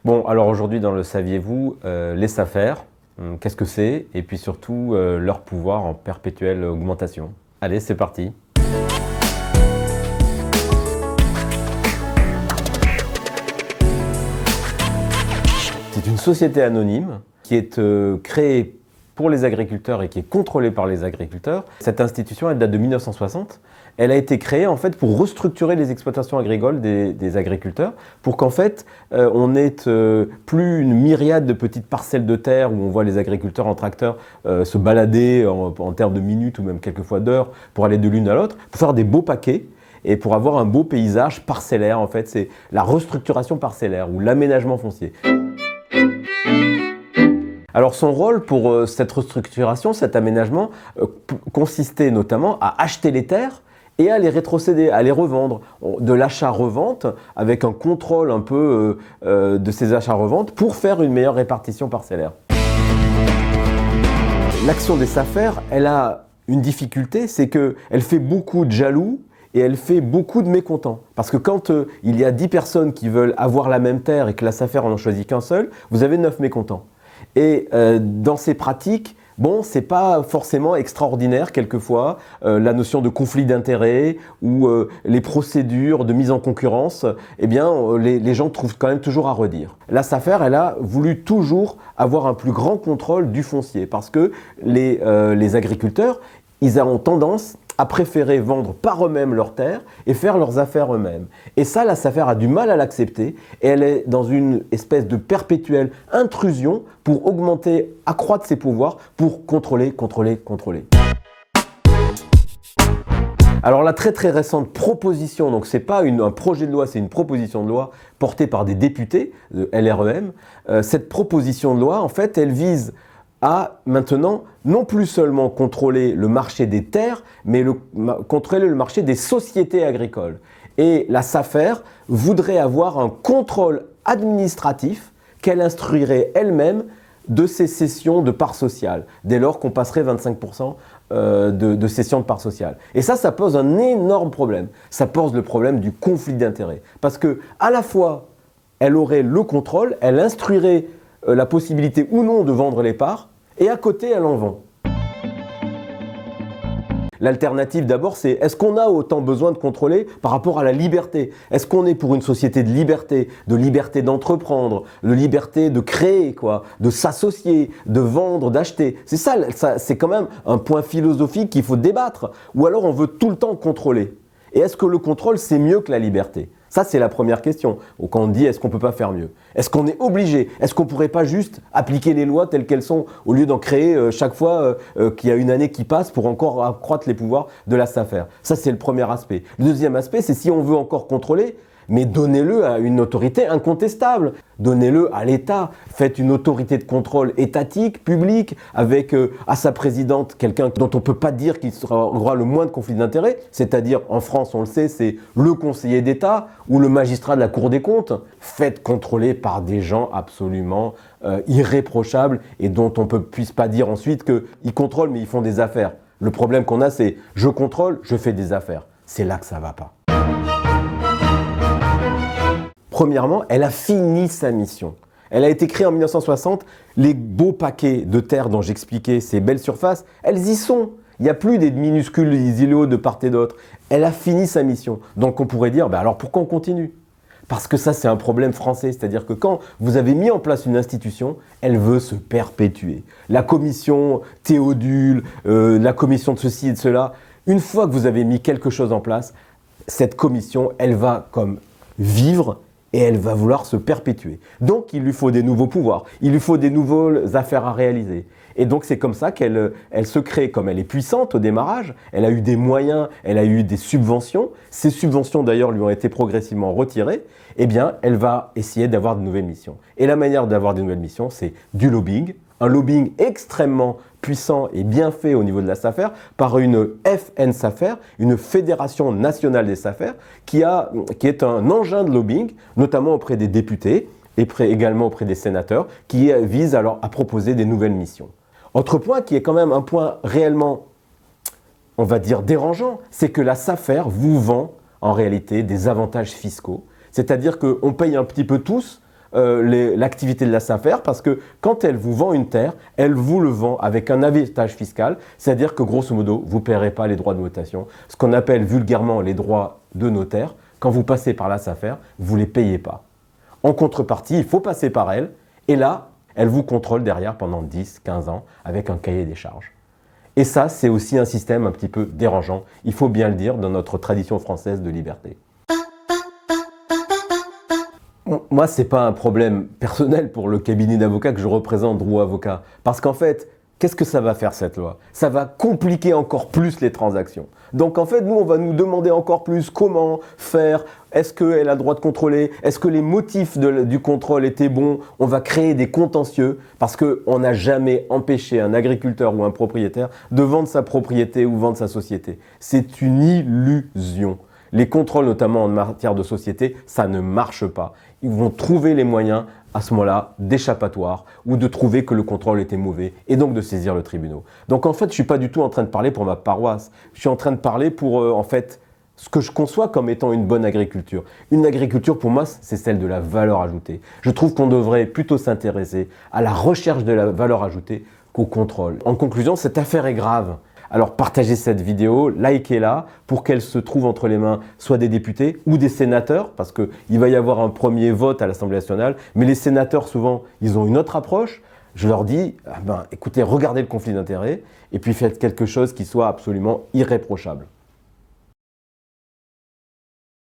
Bon, alors aujourd'hui dans le Saviez-vous, les SAFER, qu'est-ce que c'est? Et puis surtout, leur pouvoir en perpétuelle augmentation. Allez, c'est parti! C'est une société anonyme qui est créée pour les agriculteurs et qui est contrôlée par les agriculteurs. Cette institution, elle date de 1960. Elle a été créée en fait pour restructurer les exploitations agricoles des agriculteurs, pour qu'en fait on n'ait plus une myriade de petites parcelles de terre où on voit les agriculteurs en tracteur se balader en termes de minutes ou même quelquefois d'heures pour aller de l'une à l'autre, pour faire des beaux paquets et pour avoir un beau paysage parcellaire. En fait, c'est la restructuration parcellaire ou l'aménagement foncier. Alors son rôle pour cette restructuration, cet aménagement, consistait notamment à acheter les terres et à les rétrocéder, à les revendre. De l'achat-revente, avec un contrôle un peu de ces achats-reventes pour faire une meilleure répartition parcellaire. L'action des SAFER, elle a une difficulté, c'est qu'elle fait beaucoup de jaloux et elle fait beaucoup de mécontents. Parce que quand il y a 10 personnes qui veulent avoir la même terre et que la SAFER en choisit qu'un seul, vous avez 9 mécontents. Et dans ces pratiques, bon, c'est pas forcément extraordinaire quelquefois, la notion de conflit d'intérêts ou les procédures de mise en concurrence, eh bien les gens trouvent quand même toujours à redire. La SAFER, elle a voulu toujours avoir un plus grand contrôle du foncier parce que les agriculteurs, ils ont tendance à préférer vendre par eux-mêmes leurs terres et faire leurs affaires eux-mêmes. Et ça, la SAFER a du mal à l'accepter et elle est dans une espèce de perpétuelle intrusion pour augmenter, accroître ses pouvoirs pour contrôler. Alors la très récente proposition, donc c'est pas un projet de loi, c'est une proposition de loi portée par des députés de LREM. Cette proposition de loi, en fait, elle vise à maintenant non plus seulement contrôler le marché des terres, mais contrôler le marché des sociétés agricoles. Et la SAFER voudrait avoir un contrôle administratif qu'elle instruirait elle-même de ces cessions de parts sociales, dès lors qu'on passerait 25% de cessions de parts sociales. Et ça pose un énorme problème. Ça pose le problème du conflit d'intérêts. Parce que à la fois, elle aurait le contrôle, elle instruirait la possibilité ou non de vendre les parts, et à côté, elle en vend. L'alternative d'abord, c'est est-ce qu'on a autant besoin de contrôler par rapport à la liberté? Est-ce qu'on est pour une société de liberté d'entreprendre, de liberté de créer, de s'associer, de vendre, d'acheter? C'est ça, c'est quand même un point philosophique qu'il faut débattre. Ou alors on veut tout le temps contrôler. Et est-ce que le contrôle, c'est mieux que la liberté? Ça, c'est la première question. Quand on dit est-ce qu'on ne peut pas faire mieux? Est-ce qu'on est obligé? Est-ce qu'on ne pourrait pas juste appliquer les lois telles qu'elles sont au lieu d'en créer chaque fois qu'il y a une année qui passe pour encore accroître les pouvoirs de la SAFER? Ça, c'est le premier aspect. Le deuxième aspect, c'est si on veut encore contrôler, mais donnez-le à une autorité incontestable. Donnez-le à l'État. Faites une autorité de contrôle étatique, publique, avec à sa présidente quelqu'un dont on ne peut pas dire qu'il aura le moins de conflit d'intérêts. C'est-à-dire, en France, on le sait, c'est le conseiller d'État ou le magistrat de la Cour des comptes. Faites contrôler par des gens absolument irréprochables et dont on ne puisse pas dire ensuite qu'ils contrôlent mais ils font des affaires. Le problème qu'on a, c'est je contrôle, je fais des affaires. C'est là que ça ne va pas. Premièrement, elle a fini sa mission. Elle a été créée en 1960. Les beaux paquets de terre dont j'expliquais, ces belles surfaces, elles y sont. Il n'y a plus des minuscules îlots de part et d'autre. Elle a fini sa mission. Donc on pourrait dire, alors pourquoi on continue? Parce que ça, c'est un problème français. C'est-à-dire que quand vous avez mis en place une institution, elle veut se perpétuer. La commission Théodule, la commission de ceci et de cela, une fois que vous avez mis quelque chose en place, cette commission, elle va comme vivre et elle va vouloir se perpétuer. Donc, il lui faut des nouveaux pouvoirs, il lui faut des nouvelles affaires à réaliser. Et donc, c'est comme ça qu'elle se crée, comme elle est puissante au démarrage, elle a eu des moyens, elle a eu des subventions. Ces subventions, d'ailleurs, lui ont été progressivement retirées. Eh bien, elle va essayer d'avoir de nouvelles missions. Et la manière d'avoir de nouvelles missions, c'est du lobbying. Un lobbying extrêmement puissant et bien fait au niveau de la SAFER par une FNSAFER, une fédération nationale des SAFER, qui est un engin de lobbying, notamment auprès des députés et également auprès des sénateurs, qui vise alors à proposer des nouvelles missions. Autre point qui est quand même un point réellement, on va dire, dérangeant, c'est que la SAFER vous vend en réalité des avantages fiscaux. C'est-à-dire qu'on paye un petit peu tous l'activité de la SAFER parce que quand elle vous vend une terre, elle vous le vend avec un avantage fiscal, c'est-à-dire que grosso modo, vous ne paierez pas les droits de notation, ce qu'on appelle vulgairement les droits de notaire. Quand vous passez par la SAFER, vous ne les payez pas. En contrepartie, il faut passer par elle et là, elle vous contrôle derrière pendant 10, 15 ans avec un cahier des charges. Et ça, c'est aussi un système un petit peu dérangeant, il faut bien le dire, dans notre tradition française de liberté. Moi, ce n'est pas un problème personnel pour le cabinet d'avocats que je représente, Drouot Avocat. Parce qu'en fait, qu'est-ce que ça va faire cette loi? Ça va compliquer encore plus les transactions. Donc en fait, nous, on va nous demander encore plus comment faire. Est-ce qu'elle a le droit de contrôler? Est-ce que les motifs du contrôle étaient bons? On va créer des contentieux parce qu'on n'a jamais empêché un agriculteur ou un propriétaire de vendre sa propriété ou vendre sa société. C'est une illusion. Les contrôles, notamment en matière de société, ça ne marche pas. Ils vont trouver les moyens, à ce moment-là, d'échappatoire ou de trouver que le contrôle était mauvais et donc de saisir le tribunal. Donc en fait, je ne suis pas du tout en train de parler pour ma paroisse. Je suis en train de parler pour, en fait, ce que je conçois comme étant une bonne agriculture. Une agriculture, pour moi, c'est celle de la valeur ajoutée. Je trouve qu'on devrait plutôt s'intéresser à la recherche de la valeur ajoutée qu'au contrôle. En conclusion, cette affaire est grave. Alors partagez cette vidéo, likez-la pour qu'elle se trouve entre les mains soit des députés ou des sénateurs, parce qu'il va y avoir un premier vote à l'Assemblée nationale, mais les sénateurs souvent, ils ont une autre approche. Je leur dis, écoutez, regardez le conflit d'intérêts et puis faites quelque chose qui soit absolument irréprochable.